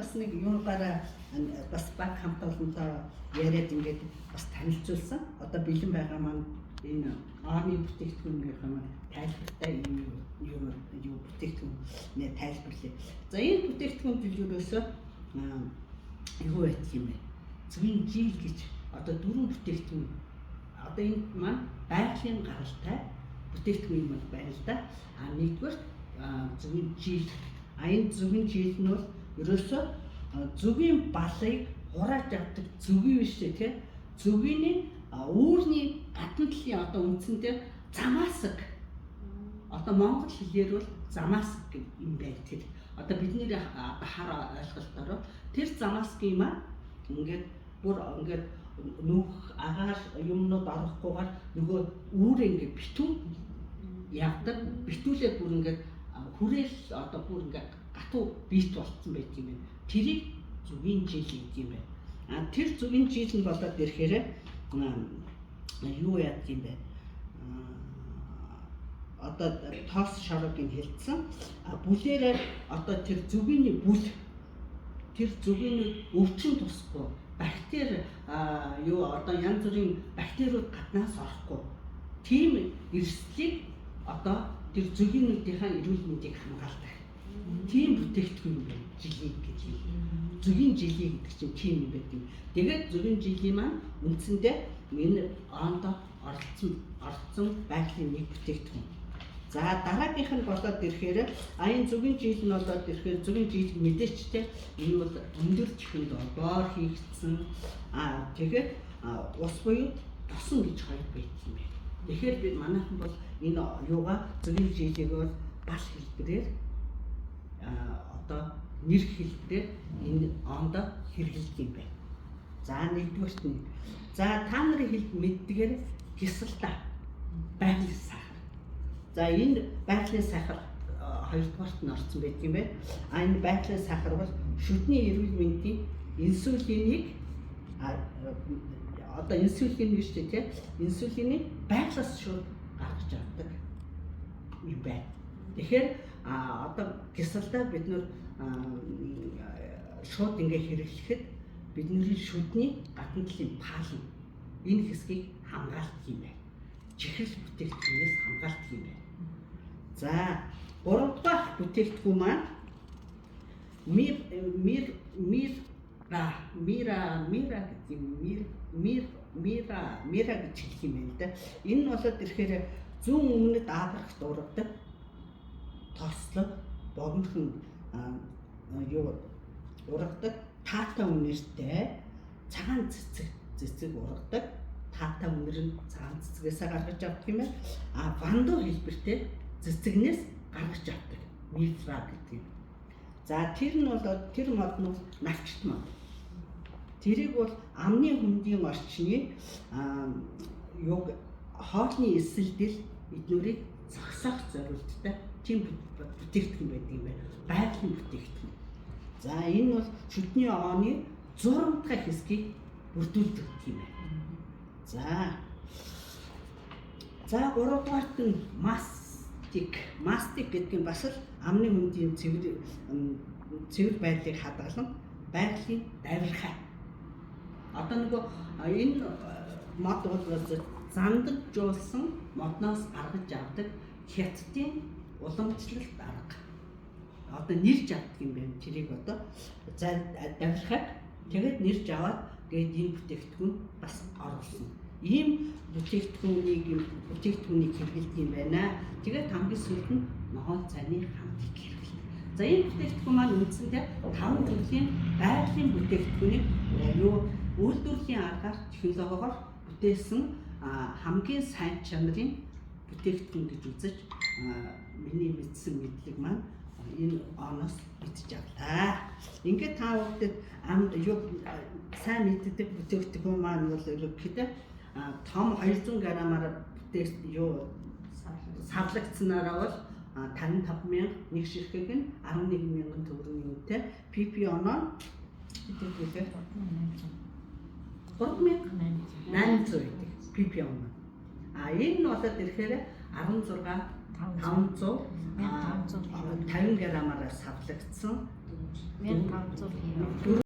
бас нэг юугаараа бас баг хамт олонтой яриад ингээд бас танилцуулсан. Одоо бэлэн байгаа маань энэ арми бүтээгдэхүүнийхээ маань тайлбартай юу бүтээгдэхүүн нэ тайлбарлая. За энэ бүтээгдэхүүн төлөвлөрөөсөө юу байдаг юм бэ? Зөвхөн жил гэж одоо дөрвөн бүтээгдэхүүн одоо энэ маань байгалийн гаралтай бүтээгдэхүүн юм байна л да. Нэгдүгээр зөвхөн жил. Энэ зөвхөн жил нь бол ерөөсөө зөвгийн балыг хурааж авдаг зөвгийн биш тий. Зөвгийн үүрний гадна талын одоо үндсэндээ замаасаг. Одоо монгол хэлээр бол замаасаг гэх юм байна тэр. Одоо бидний хар ойлголтоор тэр замаасгийн маань ингээд бүр ингээд нүх агаар юмнууд орохгүйгээр нөгөө үүрээ ингээд битүү явдаг. Битүүлээд бүр ингээд хүрээл одоо бүр ингээд гатуу бит болцсон байт юм байна. Тэрийг зөвгийн жил гэдэг юм байна. Тэр зөвгийн жил нь болоод ирэхээр юу яадаг юм бэ? Одоо тоос шорогийн хэлсэн. Бүлээрээ одоо тэр зөвгийн бүл тэр зөвгийн өвчин тусахгүй бактери юу одоо янз бүрийн бактериуд гаднаас орохгүй. Тийм эрсдлийг одоо тэр зөвгийнхнүүдийнхээ эрүүл мэндийг хамгаалдаг. Тийм бүтээгдэхүүн юм байна. Жилийн гэж. Зөвгийн жилийн гэдэг чинь тийм юм байдаг. Тэгээд зөвгийн жилийн маань үндсэндээ энэ онд оролцсон байгалийн нэг бүтээгдэхүүн. За дараагийнх нь болоод ирэхээр энэ зөвгийн жил нь болоод ирэхээр зөвгийн жил мэдээчтэй энэ бол өндөр чихэнд боор хийгдсэн. Тэгээд ус буюу тосон гэж хоёр байдаг юм байна. Тэгэхээр бид манайхан бол энэ юугаа зөвгийн жилийг бол бал хэлбэрээр одоо нэр хэлбэрээр энэ онд хэрэглэдэг юм байна. За нэгдүгээрт нь. За та нарын мэддгээр гисэлта байгалийн сахар. За энэ байгалийн сахар хоёрдугаарт нь орсон байдаг юм байна. Энэ байгалийн сахар бол шүдний эрүүл мэндийн инсулинийг одоо инсулин биш үү те? Инсулинийг байгалаас шууд гаргаж авдаг юм байна. Тэгэхээр одоо гисэлтаа бид нөр шууд ингээ хэрэглэхэд бидний шүдний гадна талын палн энэ хэсгийг хамгаалдаг юм байна. Чихрэл бүтээгдэхүүнээс хамгаалдаг юм байна. За 3 дахь бүтээгдэхүүн маань мира гэж хэлэх юм байна да. Энэ нь болоод ирэхээр зүүн өмнөд Африкт ургадаг тослог богинохон юу ургадаг таата үнэртэй цагаан цэцэг ургадаг таата үнэр нь цагаан цэцгээс гаргаж авдаг юм байна. Вандо хэлбэртэй цэцэгнээс гаргаж авдаг мира гэдэг юм. За тэр нь бол тэр мод нь навчт мод. Тэрийг бол амны хөндийн орчны юг хоолны эсэлдэл эднэрийг зогсоох зорилттой тийм бүтээгдэхүүн байдаг юм байна. Байгалийн бүтээгдэхүүн. За энэ бол шүдний оны 100 дахь хэсгийг бүрдүүлдэг юм байна. За 3 дугаарт нь мастик гэдэг нь бас л амны хөндийн цэвэр байдлыг хадгалан байгалийн давирхай. Одоо нөгөө энэ мод бол зандагжуулсан модноос гаргаж авдаг хятадын уламжлалт арга. Одоо нэрж авдаг юм байна. Тэрийг одоо давирхайг тэгээд нэрж аваад тэгээд энэ бүтээгдэхүүн бас оруулсан. Ийм бүтээгдэхүүнийг хэрэглэдэг юм байна. Тэгээд хамгийн сүүлд нь ногоон цайны хамтыг хэрэглэдэг. За энэ бүтээгдэхүүн маань үндсэндээ 5 төрлийн байгалийн бүтээгдэхүүнийг үйлдвэрлэлийн аргаар технологиор бүтээсэн хамгийн сайн чанарын бүтээгдэхүүн гэж үзэж миний мэдсэн мэдлэг маань энэ оноос мэдж авлаа. Ингээд та бүхэнд сайн мэддэг бүтээгдэхүүн маань бол ерөнхийдөө том 200 граммаар савлагдсанараа бол 55,000 нэг ширхэг нь 11,000 төгрөгийн үнэтэй PP оноо хэдүүлээ 3,800 гэдэг PP оноо. Энэ нь болоод ирэхээр 16,550 граммаар савлагдсан 1500 евро.